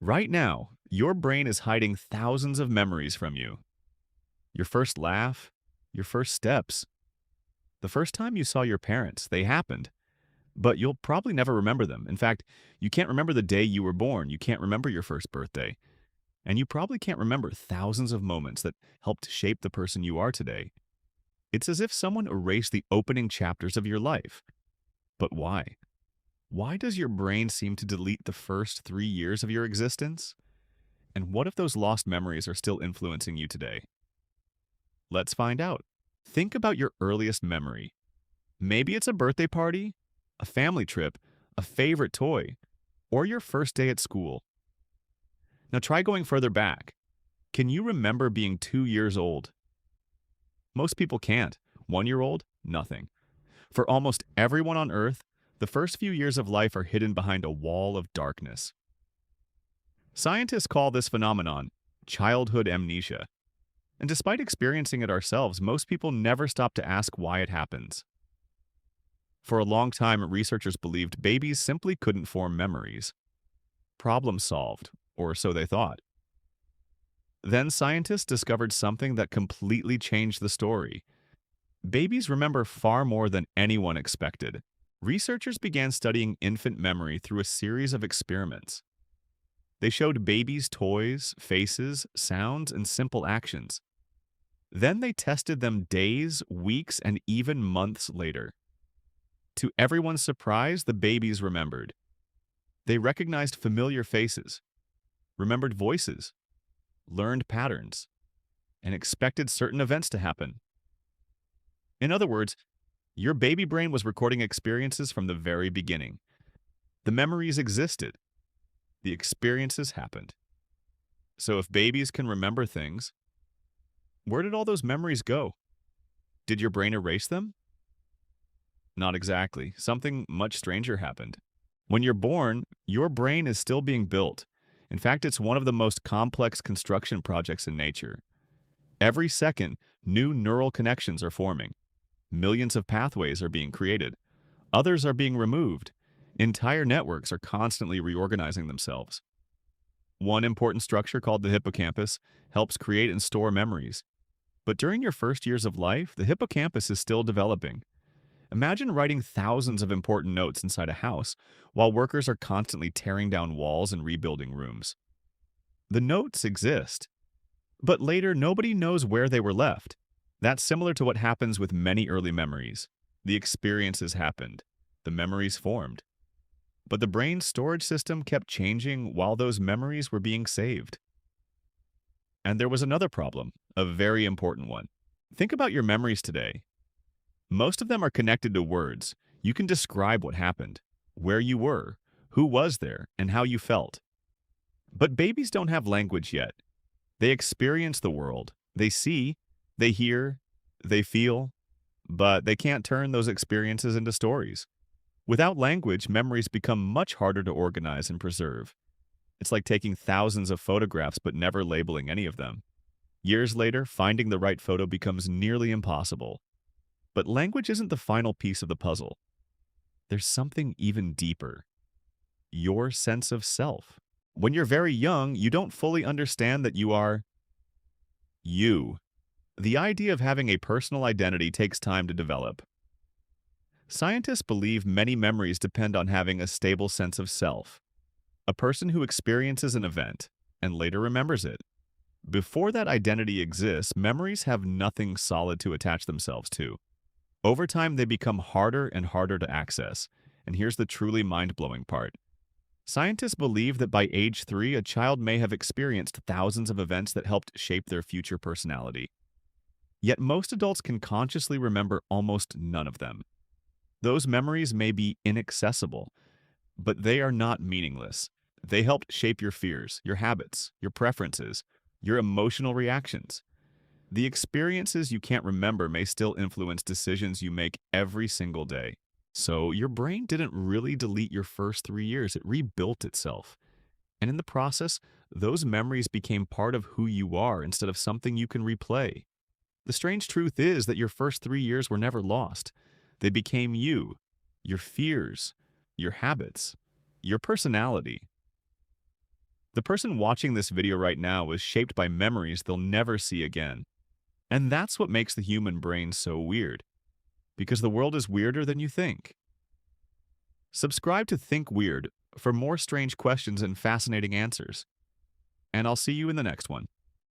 Right now, your brain is hiding thousands of memories from you. Your first laugh, your first steps, the first time you saw your parents, they happened, but you'll probably never remember them. In fact, you can't remember the day you were born, you can't remember your first birthday, and you probably can't remember thousands of moments that helped shape the person you are today. It's as if someone erased the opening chapters of your life. But why? Why does your brain seem to delete the first 3 years of your existence? And what if those lost memories are still influencing you today? Let's find out. Think about your earliest memory. Maybe it's a birthday party, a family trip, a favorite toy, or your first day at school. Now try going further back. Can you remember being 2 years old? Most people can't. 1 year old? Nothing. For almost everyone on Earth, the first few years of life are hidden behind a wall of darkness. Scientists call this phenomenon childhood amnesia. And despite experiencing it ourselves, most people never stop to ask why it happens. For a long time, researchers believed babies simply couldn't form memories. Problem solved, or so they thought. Then scientists discovered something that completely changed the story. Babies remember far more than anyone expected. Researchers began studying infant memory through a series of experiments. They showed babies toys, faces, sounds, and simple actions. Then they tested them days, weeks, and even months later. To everyone's surprise, the babies remembered. They recognized familiar faces, remembered voices, learned patterns, and expected certain events to happen. In other words, your baby brain was recording experiences from the very beginning. The memories existed. The experiences happened. So if babies can remember things, where did all those memories go? Did your brain erase them? Not exactly. Something much stranger happened. When you're born, your brain is still being built. In fact, it's one of the most complex construction projects in nature. Every second, new neural connections are forming. Millions of pathways are being created. Others are being removed. Entire networks are constantly reorganizing themselves. One important structure called the hippocampus helps create and store memories. But during your first years of life, the hippocampus is still developing. Imagine writing thousands of important notes inside a house while workers are constantly tearing down walls and rebuilding rooms. The notes exist, but later nobody knows where they were left. That's similar to what happens with many early memories. The experiences happened, the memories formed. But the brain's storage system kept changing while those memories were being saved. And there was another problem, a very important one. Think about your memories today. Most of them are connected to words. You can describe what happened, where you were, who was there, and how you felt. But babies don't have language yet. They experience the world. They see, they hear, they feel, but they can't turn those experiences into stories. Without language, memories become much harder to organize and preserve. It's like taking thousands of photographs but never labeling any of them. Years later, finding the right photo becomes nearly impossible. But language isn't the final piece of the puzzle. There's something even deeper. Your sense of self. When you're very young, you don't fully understand that you are you. The idea of having a personal identity takes time to develop. Scientists believe many memories depend on having a stable sense of self. A person who experiences an event and later remembers it. Before that identity exists, memories have nothing solid to attach themselves to. Over time, they become harder and harder to access. And here's the truly mind-blowing part. Scientists believe that by age 3, a child may have experienced thousands of events that helped shape their future personality. Yet most adults can consciously remember almost none of them. Those memories may be inaccessible, but they are not meaningless. They helped shape your fears, your habits, your preferences, your emotional reactions. The experiences you can't remember may still influence decisions you make every single day. So your brain didn't really delete your first 3 years, it rebuilt itself. And in the process, those memories became part of who you are instead of something you can replay. The strange truth is that your first 3 years were never lost. They became you, your fears, your habits, your personality. The person watching this video right now was shaped by memories they'll never see again. And that's what makes the human brain so weird, because the world is weirder than you think. Subscribe to Think Weird for more strange questions and fascinating answers. And I'll see you in the next one.